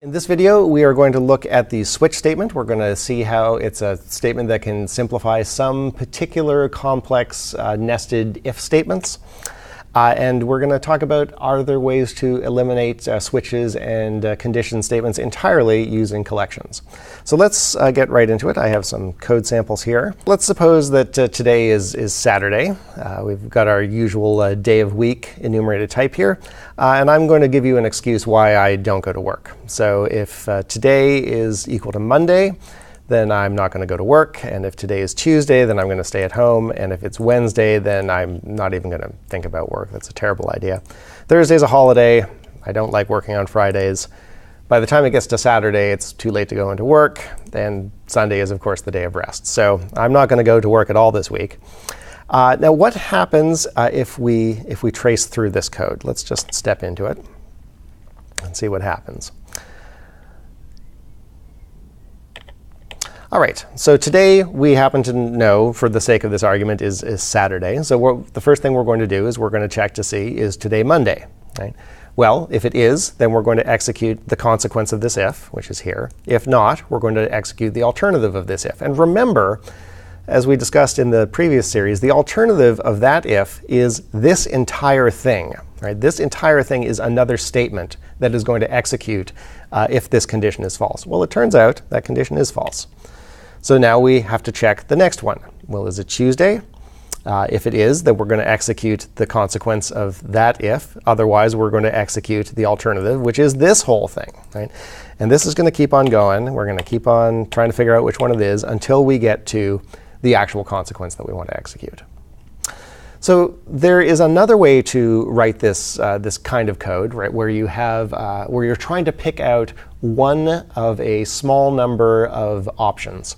In this video, we are going to look at the switch statement. We're going to see how it's a statement that can simplify some particular complex nested if statements. And we're going to talk about, are there ways to eliminate switches and condition statements entirely using collections. So let's get right into it. I have some code samples here. Let's suppose that today is Saturday. We've got our usual day of week enumerated type here. And I'm going to give you an excuse why I don't go to work. So if today is equal to Monday, then I'm not going to go to work. And if today is Tuesday, then I'm going to stay at home. And if it's Wednesday, then I'm not even going to think about work. That's a terrible idea. Thursday's a holiday. I don't like working on Fridays. By the time it gets to Saturday, it's too late to go into work. And Sunday is, of course, the day of rest. So I'm not going to go to work at all this week. Now, what happens if we trace through this code? Let's just step into it and see what happens. All right, so today we happen to know, for the sake of this argument, is Saturday. So the first thing we're going to do is we're going to check to see, is today Monday? Right? Well, if it is, then we're going to execute the consequence of this if, which is here. If not, we're going to execute the alternative of this if. And remember, as we discussed in the previous series, the alternative of that if is this entire thing. Right? This entire thing is another statement that is going to execute if this condition is false. Well, it turns out that condition is false. So now we have to check the next one. Well, is it Tuesday? If it is, then we're going to execute the consequence of that if. Otherwise, we're going to execute the alternative, which is this whole thing. Right? And this is going to keep on going. We're going to keep on trying to figure out which one it is until we get to the actual consequence that we want to execute. So there is another way to write this kind of code, right, where you have where you're trying to pick out one of a small number of options.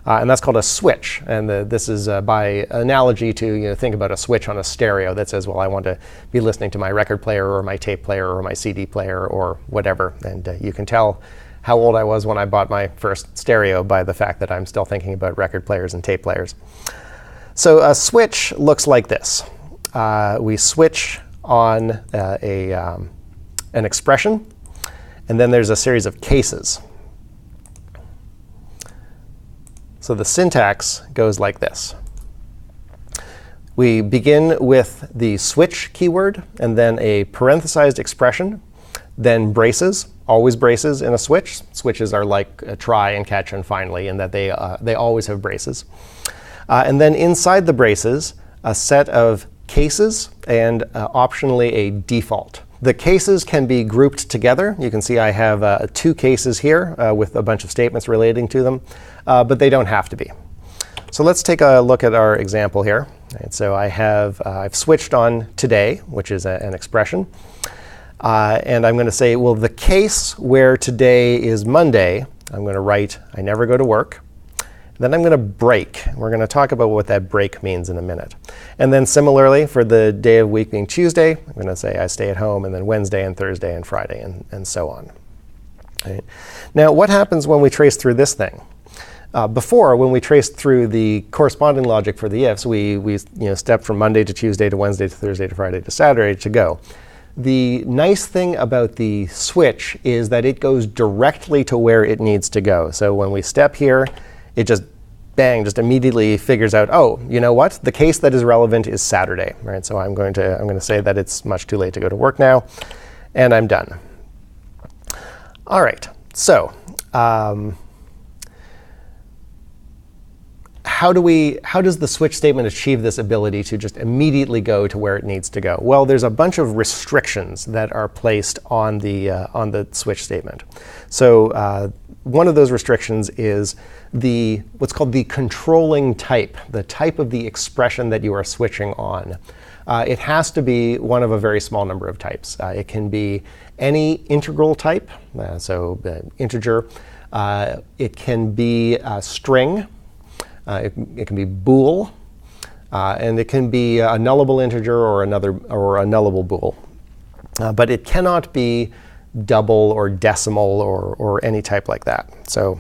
And that's called a switch. And this is by analogy to think about a switch on a stereo that says, well, I want to be listening to my record player or my tape player or my CD player or whatever. And you can tell how old I was when I bought my first stereo by the fact that I'm still thinking about record players and tape players. So a switch looks like this. We switch on an expression, and then there's a series of cases. So the syntax goes like this. We begin with the switch keyword, and then a parenthesized expression, then braces. Always braces in a switch. Switches are like a try and catch and finally, in that they always have braces. And then inside the braces, a set of cases and optionally a default. The cases can be grouped together. You can see I have two cases here with a bunch of statements relating to them, but they don't have to be. So let's take a look at our example here. Right, so I've switched on today, which is an expression. And I'm going to say, well, the case where today is Monday, I'm going to write, I never go to work. Then I'm going to break. We're going to talk about what that break means in a minute. And then similarly, for the day of week being Tuesday, I'm going to say I stay at home, and then Wednesday and Thursday and Friday and so on. Right? Now, what happens when we trace through this thing? Before, when we traced through the corresponding logic for the ifs, we stepped from Monday to Tuesday to Wednesday to Thursday to Friday to Saturday to go. The nice thing about the switch is that it goes directly to where it needs to go. So when we step here, it just, bang, just immediately figures out, oh, you know what? The case that is relevant is Saturday. Right? So I'm going to say that it's much too late to go to work now, and I'm done. All right. So how does the switch statement achieve this ability to just immediately go to where it needs to go? Well, there's a bunch of restrictions that are placed on the switch statement. So one of those restrictions is what's called the controlling type, the type of the expression that you are switching on. It has to be one of a very small number of types. It can be any integral type, so integer. It can be a string. It can be bool, and it can be a nullable integer or a nullable bool. But it cannot be double or decimal or any type like that. So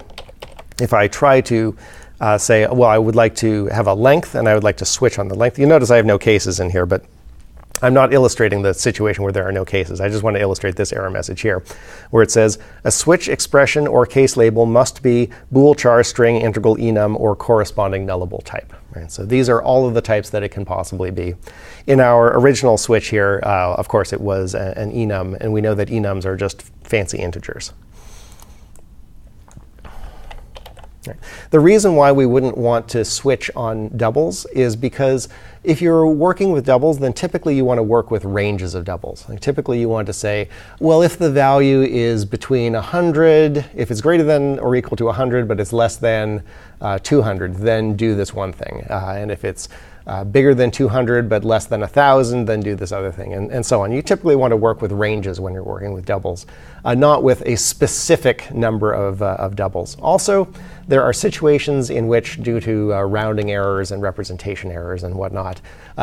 if I try to say, well, I would like to have a length and I would like to switch on the length, you notice I have no cases in here, but I'm not illustrating the situation where there are no cases. I just want to illustrate this error message here, where it says a switch expression or case label must be bool, char, string, integral, enum, or corresponding nullable type. Right? So these are all of the types that it can possibly be. In our original switch here, of course, it was an enum, and we know that enums are just fancy integers. The reason why we wouldn't want to switch on doubles is because if you're working with doubles, then typically you want to work with ranges of doubles. Like typically you want to say, well, if the value is between 100, if it's greater than or equal to 100, but it's less than 200, then do this one thing. And if it's bigger than 200 but less than 1,000, then do this other thing, and so on. You typically want to work with ranges when you're working with doubles, not with a specific number of doubles. Also, there are situations in which, due to rounding errors and representation errors and whatnot,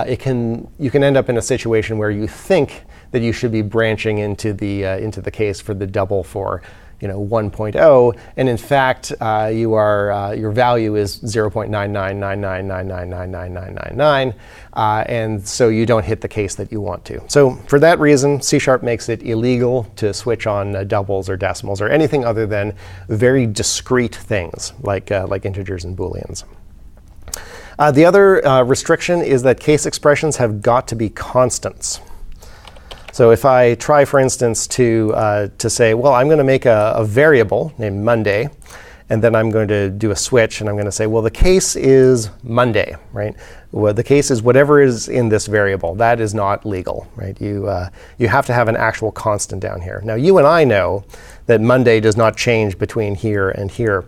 you can end up in a situation where you think that you should be branching into the case for the double for 1.0, and in fact, your value is 0.99999999999, and so you don't hit the case that you want to. So for that reason, C# makes it illegal to switch on doubles or decimals or anything other than very discrete things like integers and booleans. The other restriction is that case expressions have got to be constants. So if I try, for instance, to say, well, I'm going to make a variable named Monday, and then I'm going to do a switch, and I'm going to say, well, the case is Monday, right? Well, the case is whatever is in this variable. That is not legal, right? You have to have an actual constant down here. Now, you and I know that Monday does not change between here and here,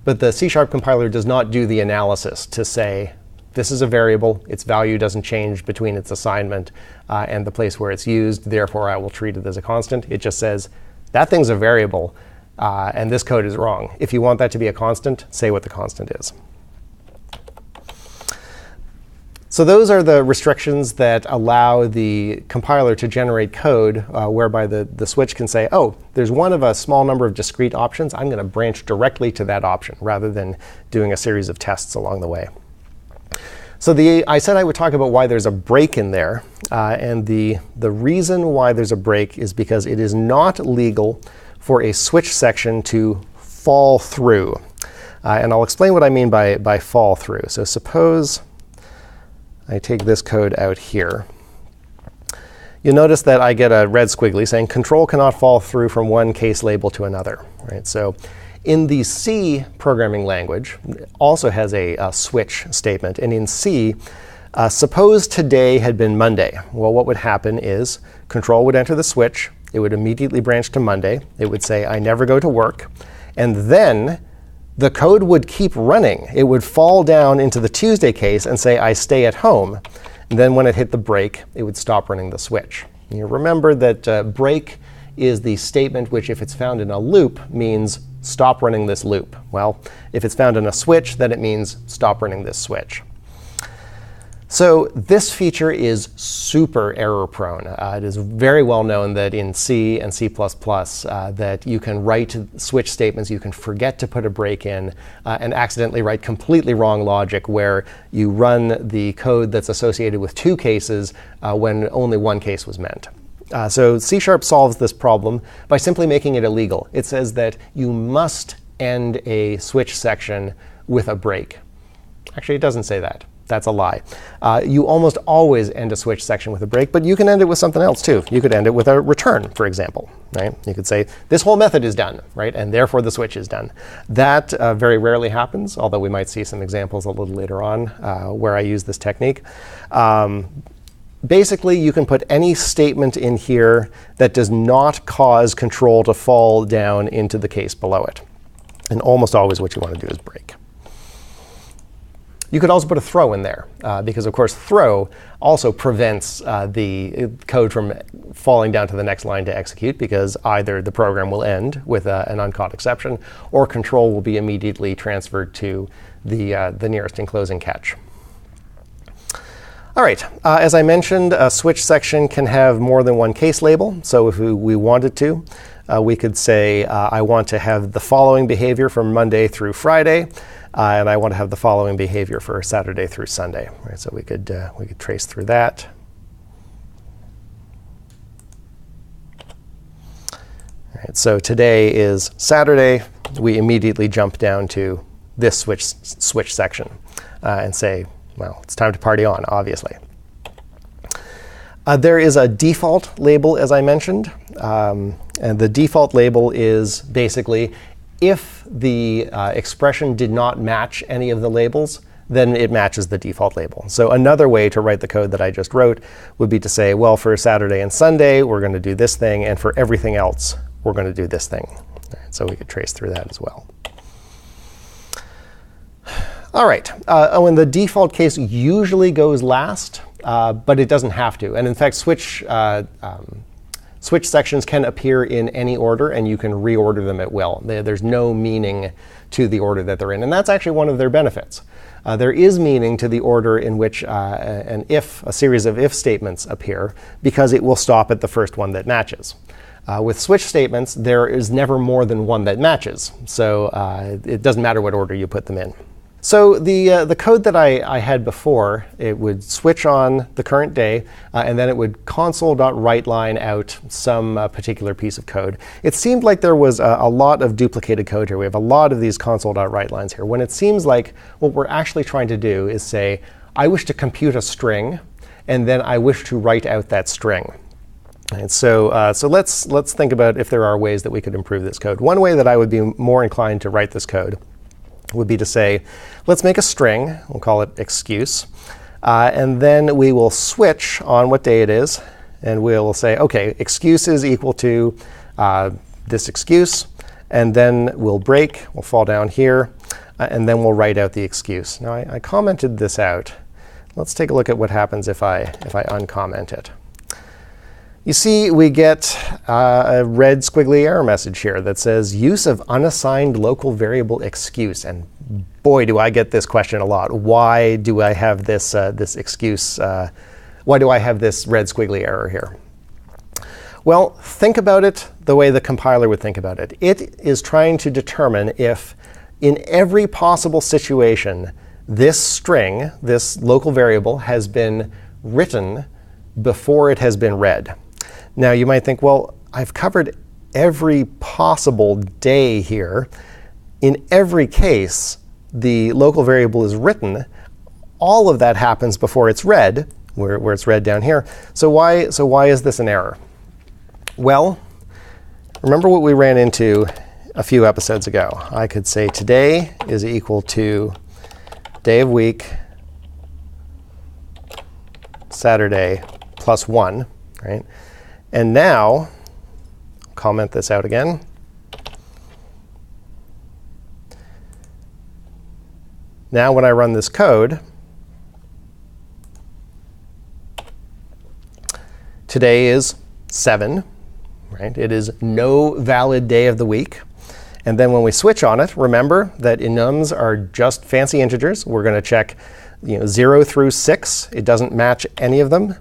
but the C# compiler does not do the analysis to say, this is a variable. Its value doesn't change between its assignment and the place where it's used. Therefore, I will treat it as a constant. It just says, that thing's a variable, and this code is wrong. If you want that to be a constant, say what the constant is. So those are the restrictions that allow the compiler to generate code whereby the switch can say, oh, there's one of a small number of discrete options. I'm going to branch directly to that option rather than doing a series of tests along the way. So I said I would talk about why there's a break in there. And the reason why there's a break is because it is not legal for a switch section to fall through. And I'll explain what I mean by fall through. So suppose I take this code out here. You'll notice that I get a red squiggly saying control cannot fall through from one case label to another. Right? So in the C programming language, it also has a switch statement. And in C, suppose today had been Monday. Well, what would happen is control would enter the switch. It would immediately branch to Monday. It would say, I never go to work. And then the code would keep running. It would fall down into the Tuesday case and say, I stay at home. And then when it hit the break, it would stop running the switch. And you remember that break is the statement which, if it's found in a loop, means stop running this loop. Well, if it's found in a switch, then it means stop running this switch. So this feature is super error prone. It is very well known that in C and C++ that you can write switch statements, you can forget to put a break in, and accidentally write completely wrong logic where you run the code that's associated with two cases when only one case was meant. So C# solves this problem by simply making it illegal. It says that you must end a switch section with a break. Actually, it doesn't say that. That's a lie. You almost always end a switch section with a break, but you can end it with something else too. You could end it with a return, for example. Right? You could say, this whole method is done, right? And therefore the switch is done. That very rarely happens, although we might see some examples a little later on where I use this technique. Basically, you can put any statement in here that does not cause control to fall down into the case below it. And almost always what you want to do is break. You could also put a throw in there, because, of course, throw also prevents the code from falling down to the next line to execute, because either the program will end with an uncaught exception, or control will be immediately transferred to the nearest enclosing catch. All right, as I mentioned, a switch section can have more than one case label. So if we wanted to, we could say, I want to have the following behavior from Monday through Friday, and I want to have the following behavior for Saturday through Sunday. Right, so we could trace through that. Right, so today is Saturday. We immediately jump down to this switch section and say, well, it's time to party on, obviously. There is a default label, as I mentioned. And the default label is basically if the expression did not match any of the labels, then it matches the default label. So another way to write the code that I just wrote would be to say, well, for Saturday and Sunday, we're going to do this thing. And for everything else, we're going to do this thing. Right, so we could trace through that as well. All right. And the default case usually goes last, but it doesn't have to. And in fact, switch sections can appear in any order, and you can reorder them at will. There's no meaning to the order that they're in. And that's actually one of their benefits. There is meaning to the order in which a series of if statements appear, because it will stop at the first one that matches. With switch statements, there is never more than one that matches. So it doesn't matter what order you put them in. So the code that I had before, it would switch on the current day, and then it would console.writeLine out some particular piece of code. It seemed like there was a lot of duplicated code here. We have a lot of these console.writelines here, when it seems like what we're actually trying to do is say, I wish to compute a string, and then I wish to write out that string. And so let's think about if there are ways that we could improve this code. One way that I would be more inclined to write this code would be to say, let's make a string. We'll call it excuse. And then we will switch on what day it is. And we'll say, OK, excuse is equal to this excuse. And then we'll break. We'll fall down here. And then we'll write out the excuse. Now, I commented this out. Let's take a look at what happens if I uncomment it. You see, we get a red squiggly error message here that says use of unassigned local variable excuse. And boy, do I get this question a lot. Why do I have this excuse? Why do I have this red squiggly error here? Well, think about it the way the compiler would think about it. It is trying to determine if, in every possible situation, this string, this local variable, has been written before it has been read. Now, you might think, well, I've covered every possible day here. In every case, the local variable is written. All of that happens before it's read, where it's read down here. So why is this an error? Well, remember what we ran into a few episodes ago. I could say today is equal to day of week, Saturday, plus 1, right? And now, comment this out again. Now when I run this code, today is 7, right? It is no valid day of the week. And then when we switch on it, remember that enums are just fancy integers. We're going to check 0 through 6. It doesn't match any of them.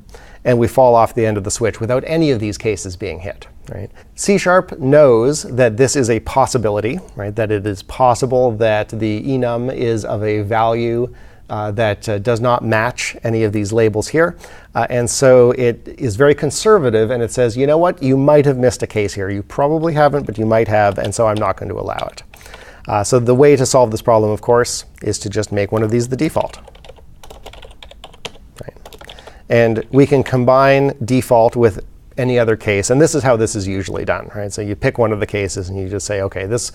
And we fall off the end of the switch without any of these cases being hit. Right? C# knows that this is a possibility, right? That it is possible that the enum is of a value that does not match any of these labels here. And so it is very conservative, and it says, you know what? You might have missed a case here. You probably haven't, but you might have, and so I'm not going to allow it. So the way to solve this problem, of course, is to just make one of these the default. And we can combine default with any other case. And this is how this is usually done, right? So you pick one of the cases, and you just say, OK, this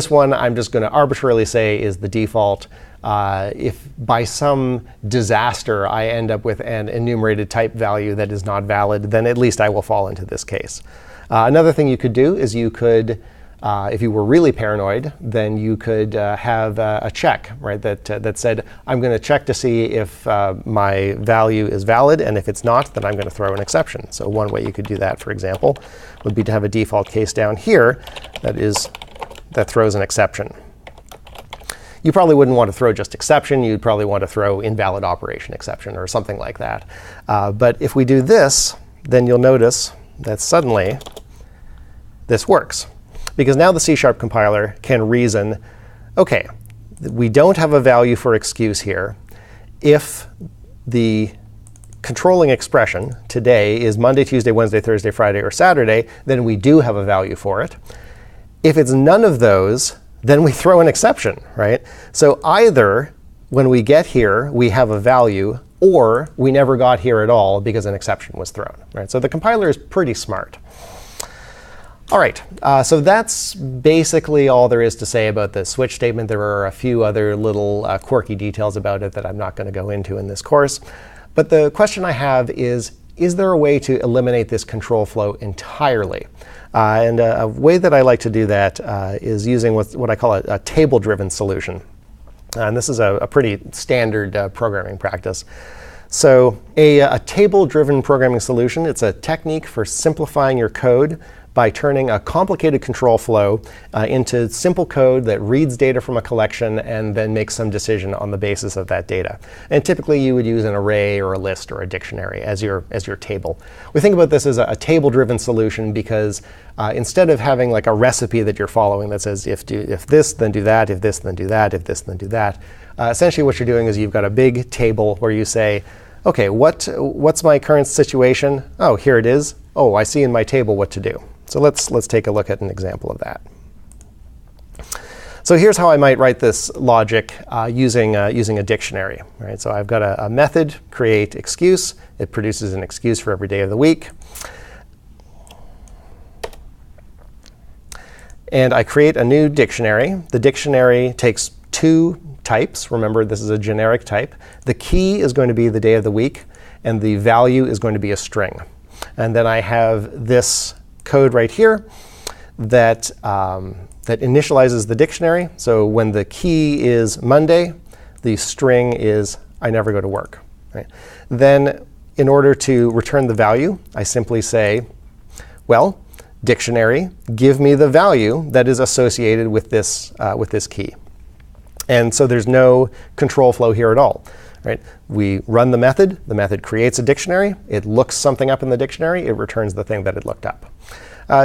one I'm just going to arbitrarily say is the default. If by some disaster I end up with an enumerated type value that is not valid, then at least I will fall into this case. Another thing you could do is you could, if you were really paranoid, then you could have a check, right, that said, I'm going to check to see if my value is valid. And if it's not, then I'm going to throw an exception. So one way you could do that, for example, would be to have a default case down here that throws an exception. You probably wouldn't want to throw just exception. You'd probably want to throw invalid operation exception or something like that. But if we do this, then you'll notice that suddenly this works. Because now the C# compiler can reason, OK, we don't have a value for excuse here. If the controlling expression, today, is Monday, Tuesday, Wednesday, Thursday, Friday, or Saturday, then we do have a value for it. If it's none of those, then we throw an exception, right? So either when we get here, we have a value, or we never got here at all because an exception was thrown, right? So the compiler is pretty smart. All right, so that's basically all there is to say about the switch statement. There are a few other little quirky details about it that I'm not going to go into in this course. But the question I have is there a way to eliminate this control flow entirely? And a way that I like to do that is using what I call a table-driven solution. And this is a pretty standard programming practice. So a table-driven programming solution, it's a technique for simplifying your code by turning a complicated control flow into simple code that reads data from a collection and then makes some decision on the basis of that data. And typically you would use an array or a list or a dictionary as your table. We think about this as a table-driven solution because instead of having like a recipe that you're following that says if this, then do that, if this, then do that, if this, then do that, essentially what you're doing is you've got a big table where you say, OK, what's my current situation? Oh, here it is. Oh, I see in my table what to do. So let's take a look at an example of that. So here's how I might write this logic using a dictionary. Right? So I've got a method, create excuse. It produces an excuse for every day of the week. And I create a new dictionary. The dictionary takes two types. Remember, this is a generic type. The key is going to be the day of the week, and the value is going to be a string. And then I have this code right here that initializes the dictionary. So when the key is Monday, the string is I never go to work. Right? Then in order to return the value, I simply say, well, dictionary, give me the value that is associated with this key. And so there's no control flow here at all. Right? We run the method creates a dictionary, it looks something up in the dictionary, it returns the thing that it looked up.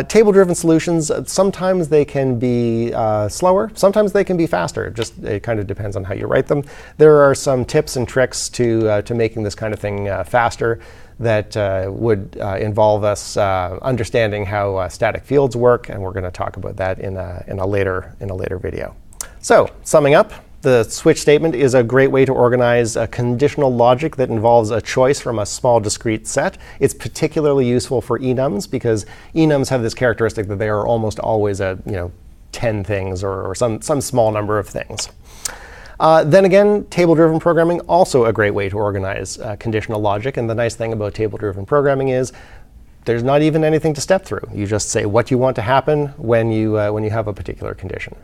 Table-driven solutions, sometimes they can be slower, sometimes they can be faster. It kind of depends on how you write them. There are some tips and tricks to making this kind of thing faster that would involve us understanding how static fields work, and we're going to talk about that in a later video. So, summing up, the switch statement is a great way to organize a conditional logic that involves a choice from a small discrete set. It's particularly useful for enums because enums have this characteristic that they are almost always 10 things or some small number of things. Then again, table-driven programming, also a great way to organize conditional logic. And the nice thing about table-driven programming is there's not even anything to step through. You just say what you want to happen when you have a particular condition.